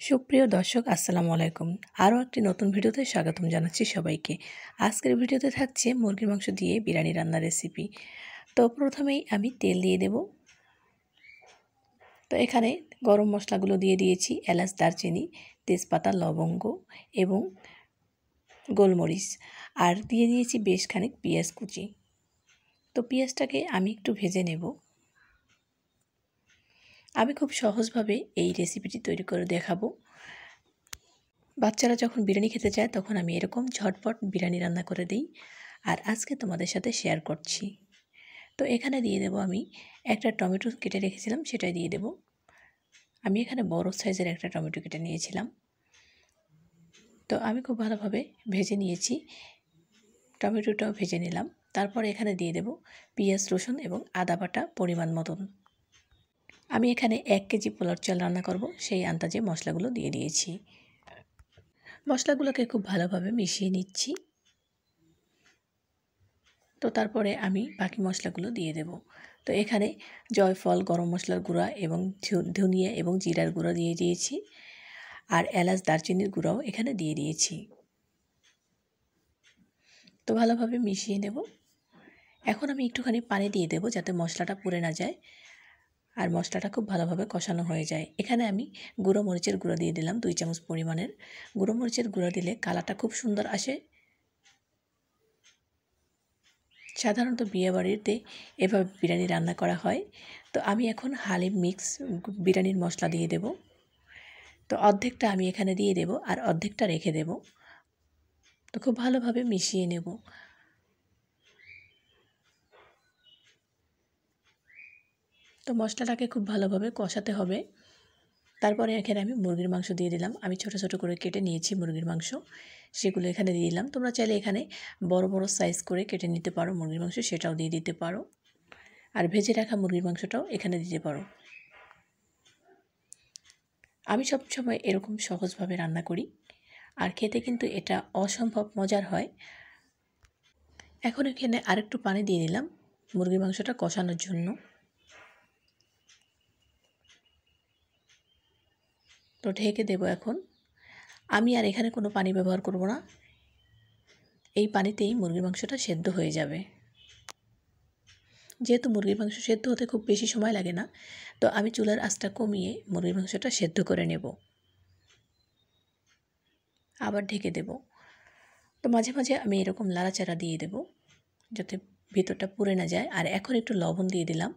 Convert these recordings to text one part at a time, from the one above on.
সুপ্রিয় দর্শক আসসালামু আলাইকুম। আরও একটি নতুন ভিডিওতে স্বাগতম জানাচ্ছি সবাইকে। আজকের ভিডিওতে থাকছে মুরগির মাংস দিয়ে বিরিয়ানি রান্নার রেসিপি। তো প্রথমেই আমি তেল দিয়ে দেব। তো এখানে গরম মশলাগুলো দিয়ে দিয়েছি, এলাচ, দারচিনি, তেজপাতা, লবঙ্গ এবং গোলমরিচ, আর দিয়ে দিয়েছি বেশ খানিক পেঁয়াজ কুচি। তো পেঁয়াজটাকে আমি একটু ভেজে নেব। আমি খুব সহজভাবে এই রেসিপিটি তৈরি করে দেখাবো। বাচ্চারা যখন বিরিয়ানি খেতে চায় তখন আমি এরকম ঝটপট বিরিয়ানি রান্না করে দিই, আর আজকে তোমাদের সাথে শেয়ার করছি। তো এখানে দিয়ে দেব আমি একটা টমেটো কেটে রেখেছিলাম, সেটাই দিয়ে দেব। আমি এখানে বড় সাইজের একটা টমেটো কেটে নিয়েছিলাম। তো আমি খুব ভালোভাবে ভেজে নিয়েছি, টমেটোটাও ভেজে নিলাম। তারপর এখানে দিয়ে দেব পেঁয়াজ, রসুন এবং আদা বাটা পরিমাণ মতন। আমি এখানে 1 কেজি পোলার চাল রান্না করব, সেই আন্দাজে মশলাগুলো দিয়ে দিয়েছি। মশলাগুলোকে খুব ভালোভাবে মিশিয়ে নিচ্ছি। তো তারপরে আমি বাকি মশলাগুলো দিয়ে দেব। তো এখানে জয়ফল, গরম মশলার গুঁড়া এবং ধনিয়া এবং জিরার গুঁড়া দিয়ে দিয়েছি, আর এলাচ, দারচিনির গুঁড়াও এখানে দিয়ে দিয়েছি। তো ভালোভাবে মিশিয়ে নেব। এখন আমি একটুখানি পানি দিয়ে দেব যাতে মশলাটা পুড়ে না যায় আর মশলাটা খুব ভালোভাবে কষানো হয়ে যায়। এখানে আমি গুঁড়ো মরিচের গুঁড়া দিয়ে দিলাম 2 চামচ পরিমাণের। গুঁড়ো মরিচের গুঁড়া দিলে কালারটা খুব সুন্দর আসে। সাধারণত বিয়েবাড়িতে এভাবে বিরিয়ানি রান্না করা হয়। তো আমি এখন হালিম মিক্স বিরিয়ানির মশলা দিয়ে দেব। তো অর্ধেকটা আমি এখানে দিয়ে দেব আর অর্ধেকটা রেখে দেব। তো খুব ভালোভাবে মিশিয়ে নেব। তো মশলাটাকে খুব ভালোভাবে কষাতে হবে। তারপরে এখানে আমি মুরগির মাংস দিয়ে দিলাম। আমি ছোট ছোট করে কেটে নিয়েছি মুরগির মাংস, সেগুলো এখানে দিয়ে দিলাম। তোমরা চাইলে এখানে বড় বড় সাইজ করে কেটে নিতে পারো মুরগির মাংস, সেটাও দিয়ে দিতে পারো। আর ভেজে রাখা মুরগির মাংসটাও এখানে দিতে পারো। আমি সবসময় এরকম সহজভাবে রান্না করি, আর খেতে কিন্তু এটা অসম্ভব মজার হয়। এখন এখানে আরেকটু পানি দিয়ে দিলাম মুরগির মাংসটা কষানোর জন্য। তো ঢেকে দেব। এখন আমি আর এখানে কোনো পানি ব্যবহার করব না, এই পানিতেই মুরগির মাংসটা সেদ্ধ হয়ে যাবে। যেহেতু মুরগির মাংস সেদ্ধ হতে খুব বেশি সময় লাগে না, তো আমি চুলার আঁচটা কমিয়ে মুরগির মাংসটা সেদ্ধ করে নেব। আবার ঢেকে দেব। তো মাঝে মাঝে আমি এরকম নাড়াচাড়া দিয়ে দেব যাতে ভিতরটা পুড়ে না যায়। আর এখন একটু লবণ দিয়ে দিলাম।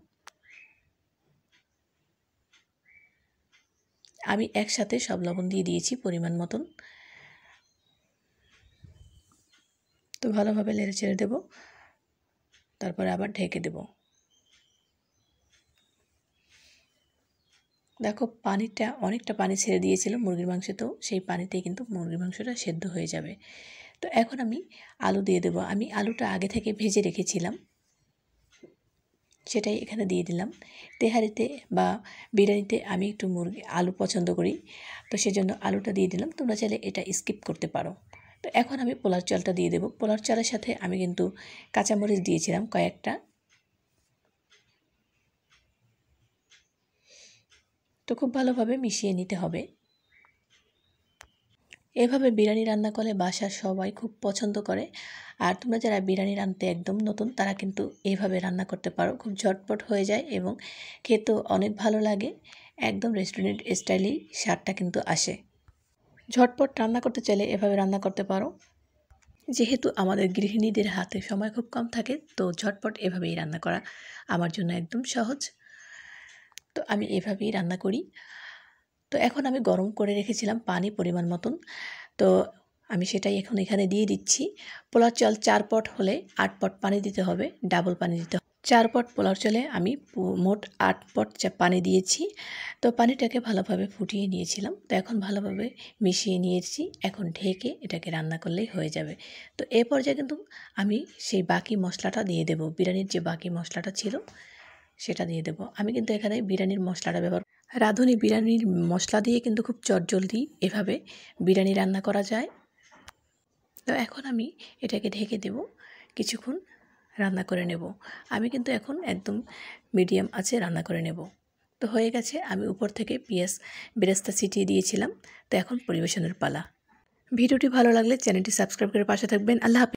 আমি একসাথে সব লবণ দিয়ে দিয়েছি পরিমাণ মতন। তো ভালোভাবে নেড়ে চেড়ে দেব, তারপরে আবার ঢেকে দেব। দেখো পানিটা অনেকটা পানি ছেড়ে দিয়েছিল মুরগির মাংসতেও, সেই পানিতেই কিন্তু মুরগির মাংসটা সেদ্ধ হয়ে যাবে। তো এখন আমি আলু দিয়ে দেব। আমি আলুটা আগে থেকে ভেজে রেখেছিলাম, সেটাই এখানে দিয়ে দিলাম। তেহারিতে বা বিরিয়ানিতে আমি একটু আলু পছন্দ করি, তো সেজন্য আলুটা দিয়ে দিলাম। তোমরা চাইলে এটা স্কিপ করতে পারো। তো এখন আমি পোলার চালটা দিয়ে দেব। পোলার চালের সাথে আমি কিন্তু কাঁচামরিচ দিয়েছিলাম কয়েকটা। তো খুব ভালোভাবে মিশিয়ে নিতে হবে। এভাবে বিরিয়ানি রান্না করলে বাসার সবাই খুব পছন্দ করে। আর তোমরা যারা বিরিয়ানি রাঁধতে একদম নতুন তারা কিন্তু এইভাবে রান্না করতে পারো, খুব ঝটপট হয়ে যায় এবং খেতেও অনেক ভালো লাগে। একদম রেস্টুরেন্ট স্টাইলেই স্বাদটা কিন্তু আসে। ঝটপট রান্না করতে চাইলে এভাবে রান্না করতে পারো। যেহেতু আমাদের গৃহিণীদের হাতে সময় খুব কম থাকে, তো ঝটপট এভাবেই রান্না করা আমার জন্য একদম সহজ। তো আমি এভাবেই রান্না করি। তো এখন আমি গরম করে রেখেছিলাম পানি পরিমাণ মতন, তো আমি সেটাই এখন এখানে দিয়ে দিচ্ছি। পোলার চাল 4 পট হলে 8 পট পানি দিতে হবে, ডাবল পানি দিতে হবে। 4 পট পোলার চালে আমি মোট 8 পট পানি দিয়েছি। তো পানিটাকে ভালোভাবে ফুটিয়ে নিয়েছিলাম। তো এখন ভালোভাবে মিশিয়ে নিয়েছি। এখন ঢেকে এটাকে রান্না করলেই হয়ে যাবে। তো এই পর্যায়ে কিন্তু আমি সেই বাকি মশলাটা দিয়ে দেব। বিরিয়ানির যে বাকি মশলাটা ছিল সেটা দিয়ে দেব। আমি কিন্তু এখানে বিরিয়ানির মশলাটা ব্যবহার, রাঁধুনি বিরিয়ানির মশলা দিয়ে কিন্তু খুব চটজলদি এভাবে বিরিয়ানি রান্না করা যায়। তো এখন আমি এটাকে ঢেকে দেব, কিছুক্ষণ রান্না করে নেব। আমি কিন্তু এখন একদম মিডিয়াম আঁচে রান্না করে নেব। তো তো হয়ে গেছে, আমি উপর থেকে পেঁয়াজ বেরেস্তা ছিটিয়ে দিয়েছিলাম। তো এখন পরিবেশনের পালা। ভিডিওটি ভালো লাগলে চ্যানেলটি সাবস্ক্রাইব করে পাশে থাকবেন। আল্লাহ হাফেজ।